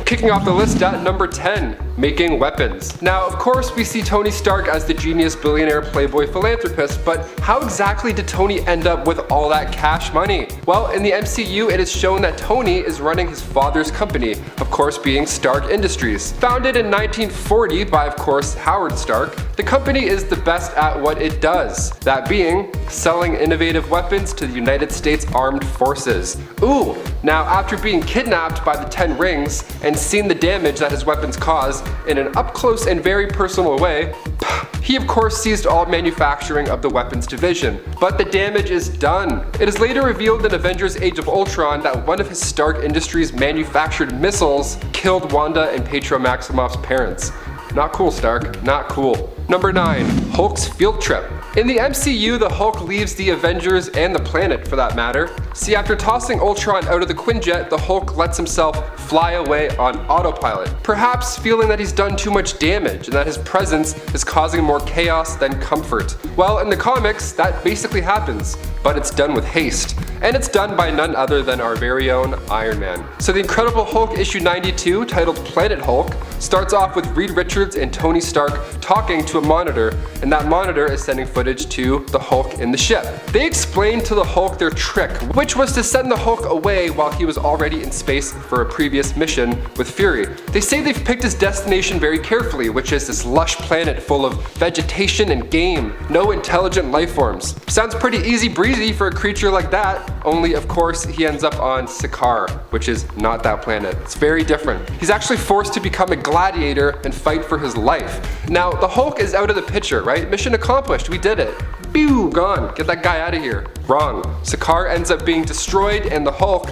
Kicking off the list at number 10, making weapons. Now, of course, we see Tony Stark as the genius billionaire playboy philanthropist, but how exactly did Tony end up with all that cash money? Well, in the MCU, it is shown that Tony is running his father's company, of course being Stark Industries. Founded in 1940 by, of course, Howard Stark, the company is the best at what it does, that being selling innovative weapons to the United States Armed Forces. Ooh, now after being kidnapped by the Ten Rings and seeing the damage that his weapons cause in an up-close and very personal way, he of course seized all manufacturing of the weapons division. But the damage is done. It is later revealed in Avengers Age of Ultron that one of his Stark Industries manufactured missiles killed Wanda and Pietro Maximoff's parents. Not cool, Stark, not cool. Number 9, Hulk's field trip. In the MCU, the Hulk leaves the Avengers and the planet for that matter. See, after tossing Ultron out of the Quinjet, the Hulk lets himself fly away on autopilot, perhaps feeling that he's done too much damage and that his presence is causing more chaos than comfort. Well, in the comics, that basically happens, but it's done with haste. And it's done by none other than our very own Iron Man. So the Incredible Hulk issue 92, titled Planet Hulk, starts off with Reed Richards and Tony Stark talking to a monitor, and that monitor is sending footage to the Hulk in the ship. They explain to the Hulk their trick, which was to send the Hulk away while he was already in space for a previous mission with Fury. They say they've picked his destination very carefully, which is this lush planet full of vegetation and game, no intelligent life forms. Sounds pretty easy breezy for a creature like that, only of course he ends up on Sakaar, which is not that planet. It's very different. He's actually forced to become a gladiator and fight for his life. Now, the Hulk is out of the picture, right? Mission accomplished, we did it. Pew, gone, get that guy out of here. Wrong. Sakaar ends up being destroyed and the Hulk,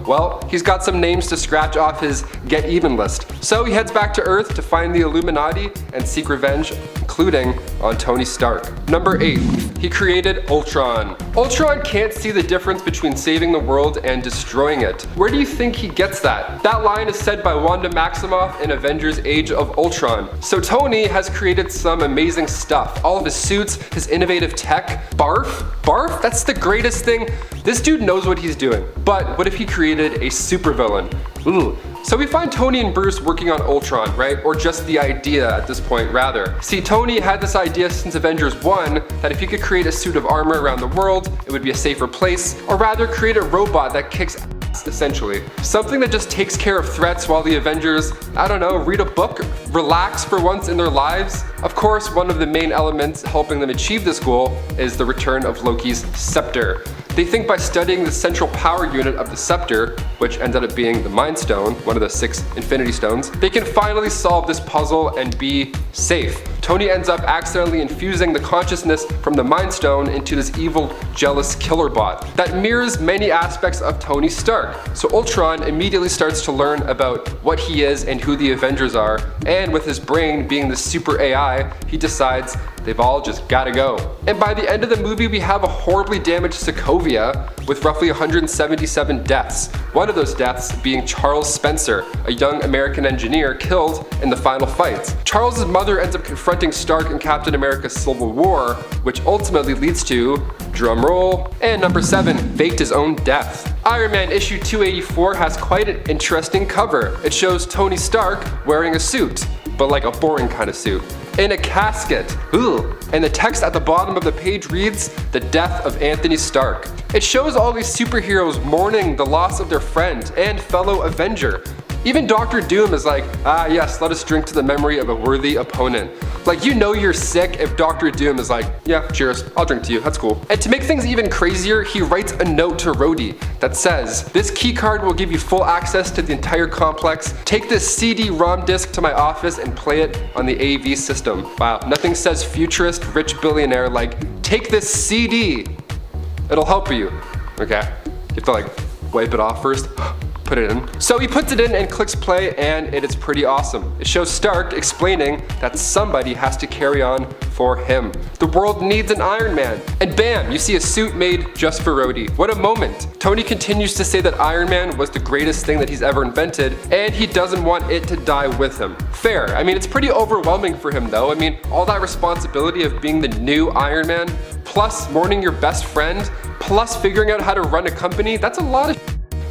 well, he's got some names to scratch off his get even list. So he heads back to Earth to find the Illuminati and seek revenge, including on Tony Stark. Number 8, he created Ultron. Ultron can't see the difference between saving the world and destroying it. Where do you think he gets that? That line is said by Wanda Maximoff in Avengers Age of Ultron. So Tony has created some amazing stuff. All of his suits, his innovative tech. Barf? Barf? That's the greatest thing. This dude knows what he's doing. But what if he created a supervillain? Ooh. So we find Tony and Bruce working on Ultron, right? Or just the idea at this point, rather. See, Tony had this idea since Avengers 1 that if he could create a suit of armor around the world, it would be a safer place, or rather create a robot that kicks ass, essentially. Something that just takes care of threats while the Avengers, I don't know, read a book, relax for once in their lives. Of course, one of the main elements helping them achieve this goal is the return of Loki's scepter. They think by studying the central power unit of the scepter, which ended up being the Mind Stone, one of the 6 Infinity Stones, they can finally solve this puzzle and be safe. Tony ends up accidentally infusing the consciousness from the Mind Stone into this evil, jealous killer bot that mirrors many aspects of Tony Stark. So Ultron immediately starts to learn about what he is and who the Avengers are, and with his brain being the super AI, he decides they've all just gotta go. And by the end of the movie, we have a horribly damaged Sokovia with roughly 177 deaths. One of those deaths being Charles Spencer, a young American engineer killed in the final fight. Charles's mother ends up confronting Stark in Captain America's Civil War, which ultimately leads to, drum roll, and number 7, faked his own death. Iron Man issue 284 has quite an interesting cover. It shows Tony Stark wearing a suit, but like a boring kind of suit, in a casket. Ooh. And the text at the bottom of the page reads, "The death of Anthony Stark." It shows all these superheroes mourning the loss of their friend and fellow Avenger. Even Dr. Doom is like, ah yes, let us drink to the memory of a worthy opponent. Like, you know you're sick if Dr. Doom is like, yeah, cheers, I'll drink to you, that's cool. And to make things even crazier, he writes a note to Rhodey that says, "This keycard will give you full access to the entire complex. Take this CD-ROM disc to my office and play it on the AV system." Wow, nothing says futurist rich billionaire like, take this CD. It'll help you. Okay, you have to like wipe it off first. Put it in. So he puts it in and clicks play, and it is pretty awesome. It shows Stark explaining that somebody has to carry on for him. The world needs an Iron Man. And bam, you see a suit made just for Rhodey. What a moment. Tony continues to say that Iron Man was the greatest thing that he's ever invented, and he doesn't want it to die with him. Fair. I mean, it's pretty overwhelming for him though. I mean, all that responsibility of being the new Iron Man, plus mourning your best friend, plus figuring out how to run a company, that's a lot of.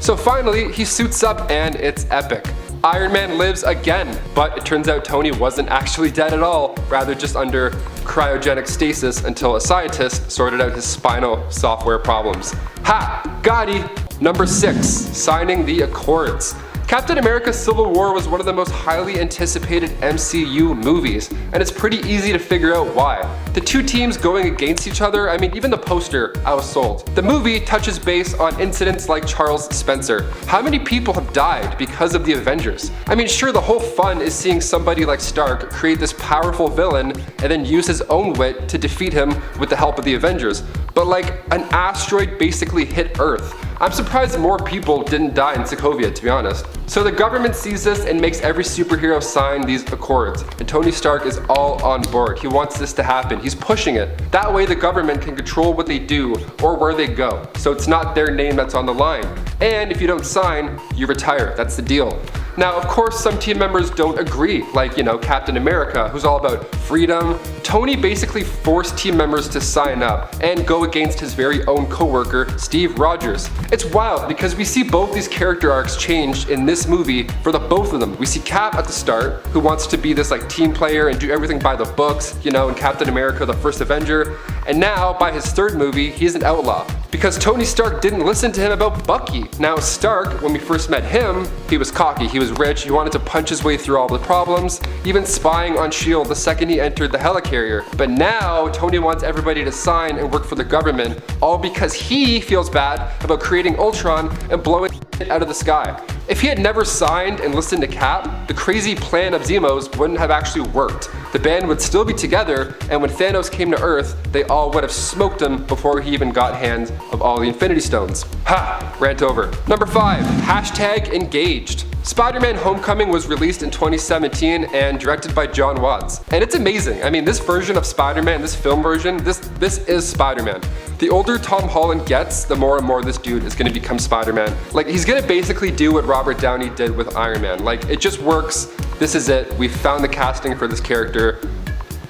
So finally, he suits up and it's epic. Iron Man lives again, but it turns out Tony wasn't actually dead at all, rather just under cryogenic stasis until a scientist sorted out his spinal software problems. Ha! Gotti! Number 6. Signing the Accords. Captain America Civil War was one of the most highly anticipated MCU movies, and it's pretty easy to figure out why. The two teams going against each other, I mean, even the poster, I was sold. The movie touches base on incidents like Charles Spencer. How many people have died because of the Avengers? I mean, sure, the whole fun is seeing somebody like Stark create this powerful villain and then use his own wit to defeat him with the help of the Avengers. But like, an asteroid basically hit Earth. I'm surprised more people didn't die in Sokovia, to be honest. So the government sees this and makes every superhero sign these accords, and Tony Stark is all on board. He wants this to happen. He's pushing it. That way the government can control what they do or where they go. So it's not their name that's on the line. And if you don't sign, you retire. That's the deal. Now, of course, some team members don't agree, like, Captain America, who's all about freedom. Tony basically forced team members to sign up and go against his very own coworker, Steve Rogers. It's wild because we see both these character arcs changed in this movie for the both of them. We see Cap at the start, who wants to be this like team player and do everything by the books, in Captain America, the first Avenger. And now, by his third movie, he's an outlaw because Tony Stark didn't listen to him about Bucky. Now, Stark, when we first met him, he was cocky, he was rich, he wanted to punch his way through all the problems, even spying on S.H.I.E.L.D. the second he entered the helicarrier. But now, Tony wants everybody to sign and work for the government, all because he feels bad about creating Ultron and blowing it out of the sky. If he had never signed and listened to Cap, the crazy plan of Zemos wouldn't have actually worked. The band would still be together, and when Thanos came to Earth, they all would have smoked him before he even got hands of all the Infinity Stones. Ha! Rant over. Number 5. Hashtag engaged. Spider-Man Homecoming was released in 2017 and directed by John Watts. And it's amazing. I mean, this version of Spider-Man, this film version, this is Spider-Man. The older Tom Holland gets, the more and more this dude is gonna become Spider-Man. Like, he's gonna basically do what Robert Downey did with Iron Man. Like, it just works. This is it. We found the casting for this character.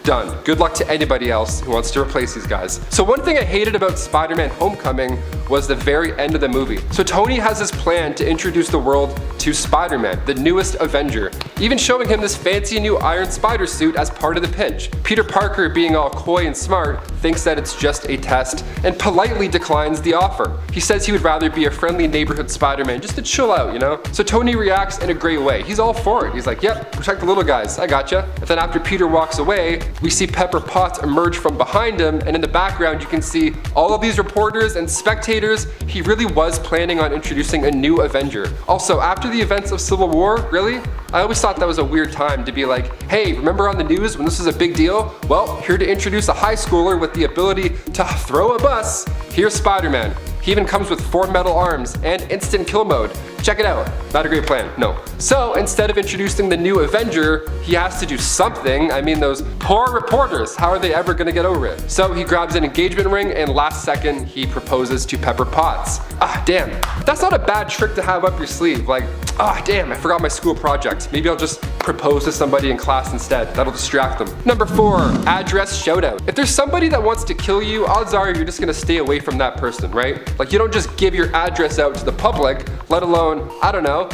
Done. Good luck to anybody else who wants to replace these guys. So one thing I hated about Spider-Man Homecoming was the very end of the movie. So Tony has this plan to introduce the world to Spider-Man, the newest Avenger, even showing him this fancy new Iron Spider suit as part of the pitch. Peter Parker, being all coy and smart, thinks that it's just a test and politely declines the offer. He says he would rather be a friendly neighborhood Spider-Man just to chill out, So Tony reacts in a great way. He's all for it. He's like, yep, protect the little guys, I gotcha. And then after Peter walks away, we see Pepper Potts emerge from behind him, and in the background you can see all of these reporters and spectators. He really was planning on introducing a new Avenger. Also, after the events of Civil War, really? I always thought that was a weird time to be like, hey, remember on the news when this was a big deal? Well, here to introduce a high schooler with the ability to throw a bus, here's Spider-Man. He even comes with 4 metal arms and instant kill mode. Check it out. Not a great plan, no. So instead of introducing the new Avenger, he has to do something. I mean, those poor reporters, how are they ever gonna get over it? So he grabs an engagement ring and last second he proposes to Pepper Potts. Ah, damn. That's not a bad trick to have up your sleeve. Like, ah, damn, I forgot my school project. Maybe I'll just propose to somebody in class instead. That'll distract them. Number 4, address shoutout. If there's somebody that wants to kill you, odds are you're just gonna stay away from that person, right? Like, you don't just give your address out to the public, let alone, I don't know,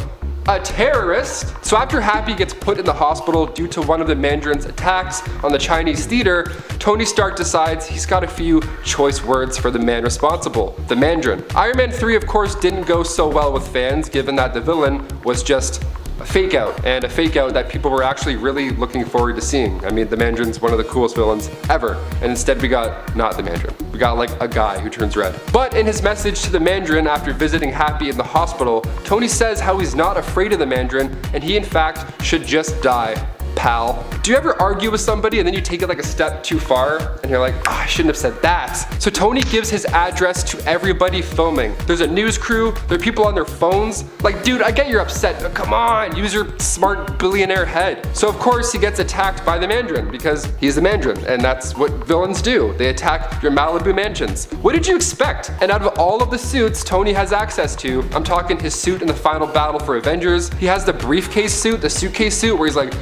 a terrorist. So after Happy gets put in the hospital due to one of the Mandarin's attacks on the Chinese theater, Tony Stark decides he's got a few choice words for the man responsible, the Mandarin. Iron Man 3, of course, didn't go so well with fans, given that the villain was just a fake out, and a fake out that people were actually really looking forward to seeing. I mean, the Mandarin's one of the coolest villains ever, and instead we got not the Mandarin. We got like a guy who turns red. But in his message to the Mandarin after visiting Happy in the hospital, Tony says how he's not afraid of the Mandarin, and he in fact should just die. Pal. Do you ever argue with somebody and then you take it like a step too far and you're like, oh, I shouldn't have said that? So Tony gives his address to everybody filming. There's a news crew, there are people on their phones. Like, dude, I get you're upset, but come on, use your smart billionaire head. So of course he gets attacked by the Mandarin because he's the Mandarin, and that's what villains do. They attack your Malibu mansions. What did you expect? And out of all of the suits Tony has access to, I'm talking his suit in the final battle for Avengers, he has the briefcase suit, the suitcase suit where he's like,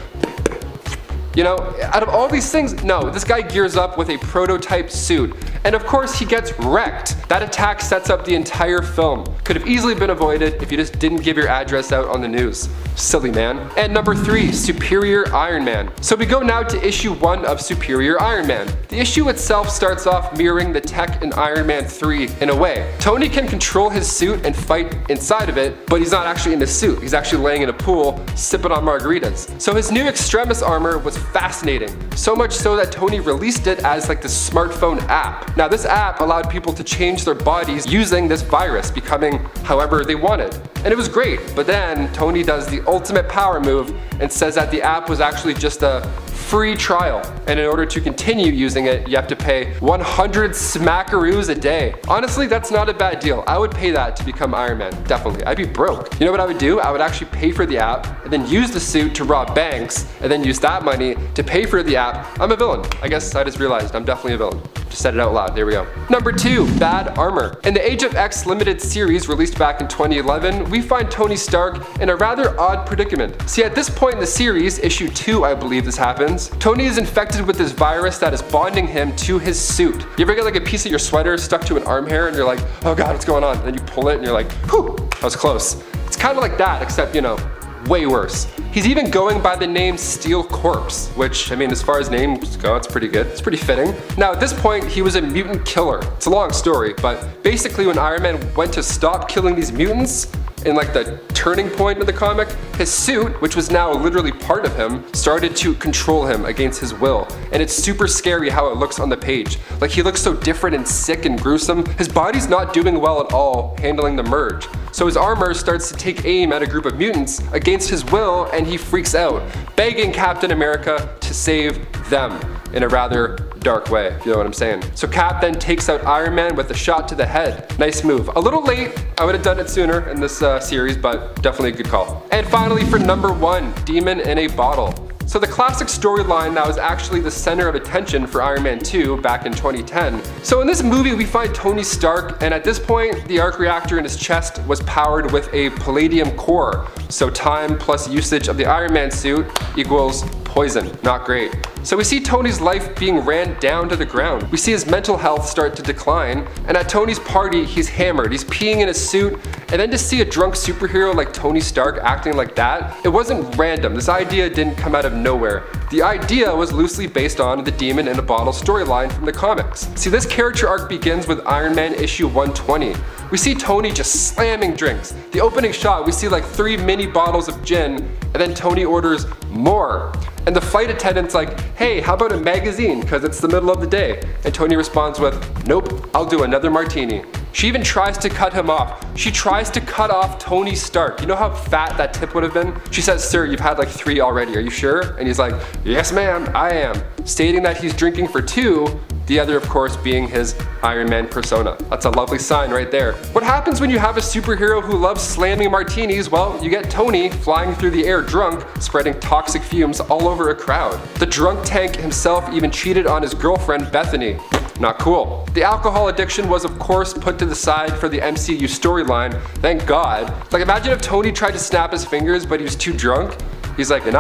out of all these things, no, this guy gears up with a prototype suit. and of course he gets wrecked. That attack sets up the entire film. Could have easily been avoided if you just didn't give your address out on the news. Silly man. And number 3, Superior Iron Man. So we go now to issue 1 of Superior Iron Man. The issue itself starts off mirroring the tech in Iron Man 3 in a way. Tony can control his suit and fight inside of it, but he's not actually in the suit. He's actually laying in a pool, sipping on margaritas. So his new Extremis armor was fascinating. So much so that Tony released it as like the smartphone app. Now this app allowed people to change their bodies using this virus, becoming however they wanted. And it was great, but then Tony does the ultimate power move and says that the app was actually just a free trial, and in order to continue using it, you have to pay 100 smackaroos a day. Honestly, that's not a bad deal. I would pay that to become Iron Man, definitely. I'd be broke. You know what I would do? I would actually pay for the app, and then use the suit to rob banks, and then use that money to pay for the app. I'm a villain. I guess I just realized I'm definitely a villain. Just said it out loud, there we go. Number 2, Bad Armor. In the Age of X limited series released back in 2011, we find Tony Stark in a rather odd predicament. See, at this point in the series, issue 2 I believe this happens, Tony is infected with this virus that is bonding him to his suit. You ever get like a piece of your sweater stuck to an arm hair and you're like, oh god, what's going on? And then you pull it and you're like, whew, that was close. It's kind of like that, except, you know, way worse. He's even going by the name Steel Corpse, which, I mean, as far as names go, it's pretty good. It's pretty fitting. Now, at this point, he was a mutant killer. It's a long story, but basically when Iron Man went to stop killing these mutants, in like the turning point of the comic, his suit, which was now literally part of him, started to control him against his will. And it's super scary how it looks on the page. Like, he looks so different and sick and gruesome. His body's not doing well at all handling the merge. So his armor starts to take aim at a group of mutants against his will, and he freaks out, begging Captain America to save them in a rather dark way, if you know what I'm saying. So Cap then takes out Iron Man with a shot to the head. Nice move. A little late. I would have done it sooner in this series, but definitely a good call. And finally for number 1, Demon in a Bottle. So the classic storyline that was actually the center of attention for Iron Man 2 back in 2010. So in this movie we find Tony Stark, and at this point the arc reactor in his chest was powered with a palladium core. So time plus usage of the Iron Man suit equals poison. Not great. So we see Tony's life being ran down to the ground. We see his mental health start to decline, and at Tony's party he's hammered, he's peeing in his suit, and then to see a drunk superhero like Tony Stark acting like that, it wasn't random. This idea didn't come out of nowhere. The idea was loosely based on the Demon in a Bottle storyline from the comics. See, this character arc begins with Iron Man issue 120. We see Tony just slamming drinks. The opening shot, we see like 3 mini bottles of gin, and then Tony orders more. And the flight attendant's like, hey, how about a magazine, because it's the middle of the day? And Tony responds with, nope, I'll do another martini. She even tries to cut him off. She tries to cut off Tony Stark. You know how fat that tip would have been? She says, sir, you've had like 3 already, are you sure? And he's like, yes ma'am, I am. Stating that he's drinking for 2, the other of course being his Iron Man persona. That's a lovely sign right there. What happens when you have a superhero who loves slamming martinis? Well, you get Tony flying through the air drunk, spreading toxic fumes all over a crowd. The drunk tank himself even cheated on his girlfriend Bethany. Not cool. The alcohol addiction was of course put to the side for the MCU storyline, thank God. Like, imagine if Tony tried to snap his fingers but he was too drunk. He's like, and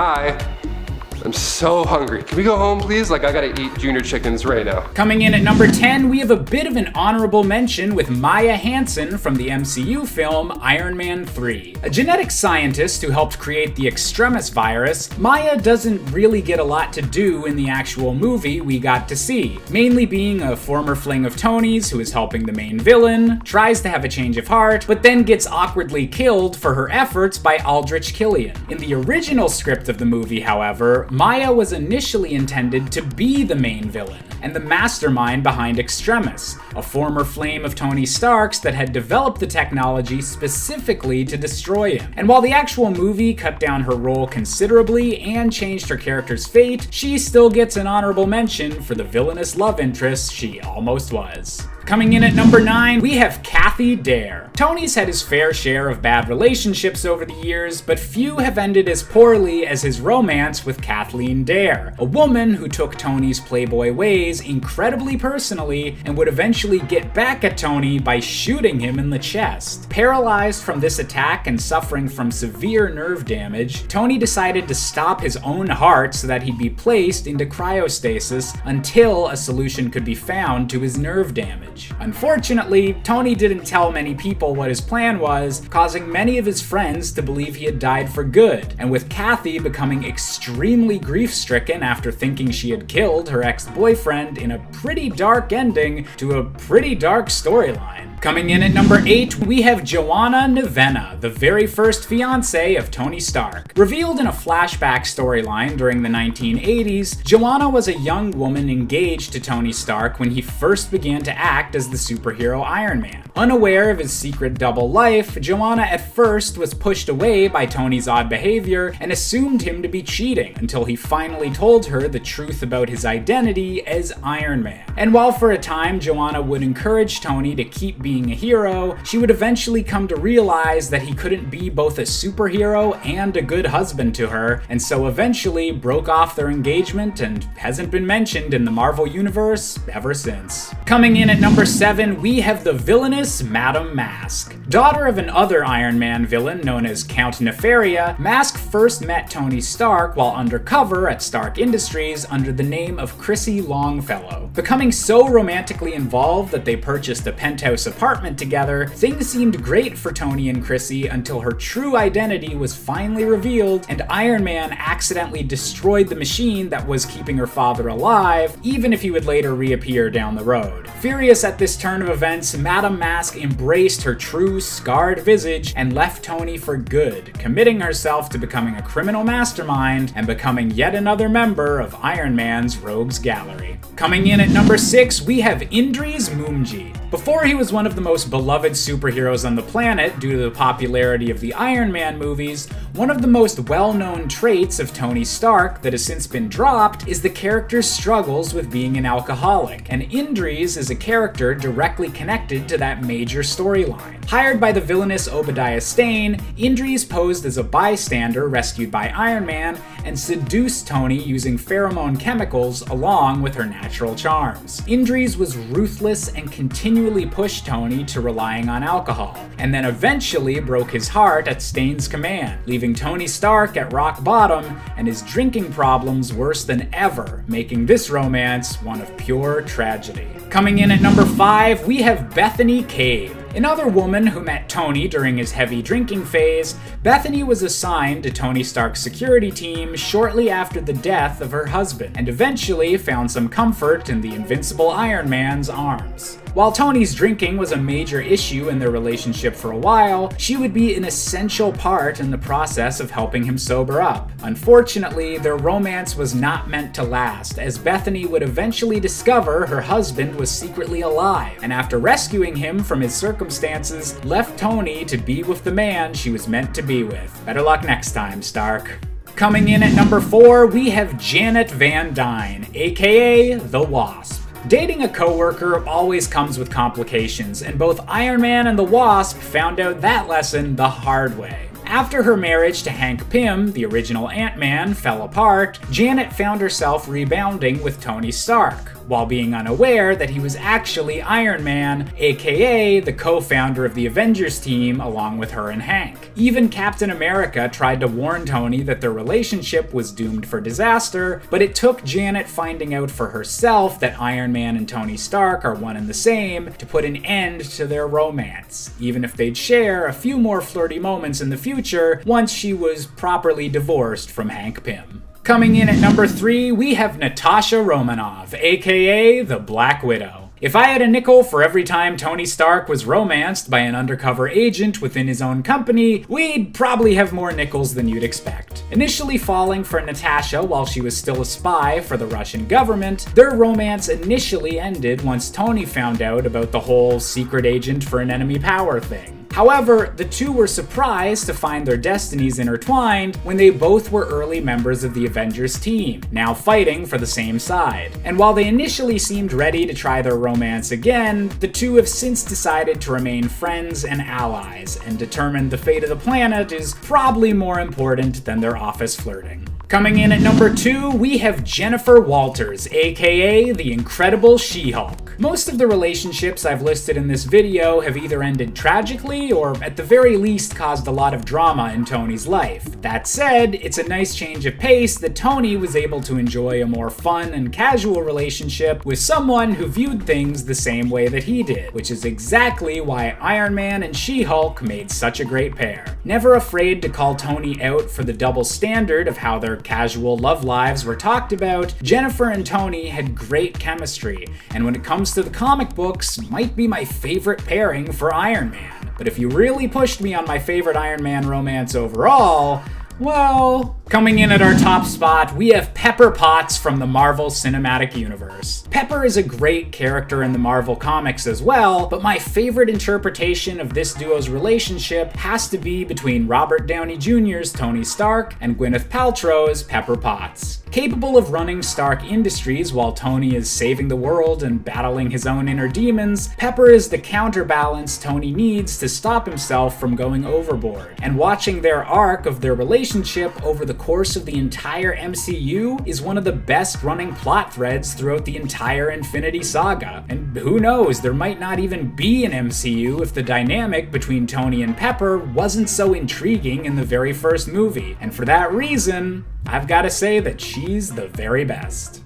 I'm so hungry. Can we go home, please? Like, I gotta eat junior chickens right now. Coming in at number 10, we have a bit of an honorable mention with Maya Hansen from the MCU film Iron Man 3. A genetic scientist who helped create the Extremis virus, Maya doesn't really get a lot to do in the actual movie we got to see, mainly being a former fling of Tony's who is helping the main villain, tries to have a change of heart, but then gets awkwardly killed for her efforts by Aldrich Killian. In the original script of the movie, however, Maya was initially intended to be the main villain and the mastermind behind Extremis, a former flame of Tony Stark's that had developed the technology specifically to destroy him. And while the actual movie cut down her role considerably and changed her character's fate, she still gets an honorable mention for the villainous love interest she almost was. Coming in at number 9, we have Kathy Dare. Tony's had his fair share of bad relationships over the years, but few have ended as poorly as his romance with Kathleen Dare, a woman who took Tony's playboy ways incredibly personally and would eventually get back at Tony by shooting him in the chest. Paralyzed from this attack and suffering from severe nerve damage, Tony decided to stop his own heart so that he'd be placed into cryostasis until a solution could be found to his nerve damage. Unfortunately, Tony didn't tell many people what his plan was, causing many of his friends to believe he had died for good, and with Kathy becoming extremely grief-stricken after thinking she had killed her ex-boyfriend in a pretty dark ending to a pretty dark storyline. Coming in at number 8, we have Joanna Nevena, the very first fiancée of Tony Stark. Revealed in a flashback storyline during the 1980s, Joanna was a young woman engaged to Tony Stark when he first began to act as the superhero Iron Man. Unaware of his secret double life, Joanna at first was pushed away by Tony's odd behavior and assumed him to be cheating, until he finally told her the truth about his identity as Iron Man. And while for a time Joanna would encourage Tony to keep being a hero, she would eventually come to realize that he couldn't be both a superhero and a good husband to her, and so eventually broke off their engagement and hasn't been mentioned in the Marvel Universe ever since. Coming in at number 7, we have the villainous Madame Mask. Daughter of an other Iron Man villain known as Count Nefaria, Mask first met Tony Stark while undercover at Stark Industries under the name of Chrissy Longfellow. Becoming so romantically involved that they purchased a penthouse apartment together, things seemed great for Tony and Chrissy until her true identity was finally revealed and Iron Man accidentally destroyed the machine that was keeping her father alive, even if he would later reappear down the road. Furious at this turn of events, Madame Mask embraced her true scarred visage and left Tony for good, committing herself to becoming a criminal mastermind and becoming yet another member of Iron Man's Rogues Gallery. Coming in at number 6, we have Indris Mumji. Before he was one of the most beloved superheroes on the planet due to the popularity of the Iron Man movies, one of the most well-known traits of Tony Stark that has since been dropped is the character's struggles with being an alcoholic, and Indris is a character directly connected to that major storyline. Hired by the villainous Obadiah Stane, Indris posed as a bystander rescued by Iron Man and seduced Tony using pheromone chemicals along with her natural charms. Indris was ruthless and continually pushed Tony to relying on alcohol, and then eventually broke his heart at Stane's command, leaving Tony Stark at rock bottom and his drinking problems worse than ever, making this romance one of pure tragedy. Coming in at number 5, we have Bethany Cave. Another woman who met Tony during his heavy drinking phase, Bethany was assigned to Tony Stark's security team shortly after the death of her husband, and eventually found some comfort in the invincible Iron Man's arms. While Tony's drinking was a major issue in their relationship for a while, she would be an essential part in the process of helping him sober up. Unfortunately, their romance was not meant to last, as Bethany would eventually discover her husband was secretly alive, and after rescuing him from his circumstances, left Tony to be with the man she was meant to be with. Better luck next time, Stark. Coming in at number 4, we have Janet Van Dyne, aka The Wasp. Dating a coworker always comes with complications, and both Iron Man and the Wasp found out that lesson the hard way. After her marriage to Hank Pym, the original Ant-Man, fell apart, Janet found herself rebounding with Tony Stark, while being unaware that he was actually Iron Man, aka the co-founder of the Avengers team along with her and Hank. Even Captain America tried to warn Tony that their relationship was doomed for disaster, but it took Janet finding out for herself that Iron Man and Tony Stark are one and the same to put an end to their romance, even if they'd share a few more flirty moments in the future once she was properly divorced from Hank Pym. Coming in at number 3, we have Natasha Romanoff, aka the Black Widow. If I had a nickel for every time Tony Stark was romanced by an undercover agent within his own company, we'd probably have more nickels than you'd expect. Initially falling for Natasha while she was still a spy for the Russian government, their romance initially ended once Tony found out about the whole secret agent for an enemy power thing. However, the two were surprised to find their destinies intertwined when they both were early members of the Avengers team, now fighting for the same side. And while they initially seemed ready to try their romance again, the two have since decided to remain friends and allies, and determined the fate of the planet is probably more important than their office flirting. Coming in at number 2, we have Jennifer Walters, aka the Incredible She-Hulk. Most of the relationships I've listed in this video have either ended tragically or at the very least caused a lot of drama in Tony's life. That said, it's a nice change of pace that Tony was able to enjoy a more fun and casual relationship with someone who viewed things the same way that he did, which is exactly why Iron Man and She-Hulk made such a great pair. Never afraid to call Tony out for the double standard of how their casual love lives were talked about, Jennifer and Tony had great chemistry, and when it comes to the comic books, might be my favorite pairing for Iron Man. But if you really pushed me on my favorite Iron Man romance overall, well, coming in at our top spot, we have Pepper Potts from the Marvel Cinematic Universe. Pepper is a great character in the Marvel comics as well, but my favorite interpretation of this duo's relationship has to be between Robert Downey Jr.'s Tony Stark and Gwyneth Paltrow's Pepper Potts. Capable of running Stark Industries while Tony is saving the world and battling his own inner demons, Pepper is the counterbalance Tony needs to stop himself from going overboard. And watching their arc of their relationship over the course of the entire MCU is one of the best running plot threads throughout the entire Infinity Saga. And who knows, there might not even be an MCU if the dynamic between Tony and Pepper wasn't so intriguing in the very first movie. And for that reason, I've got to say that she's the very best.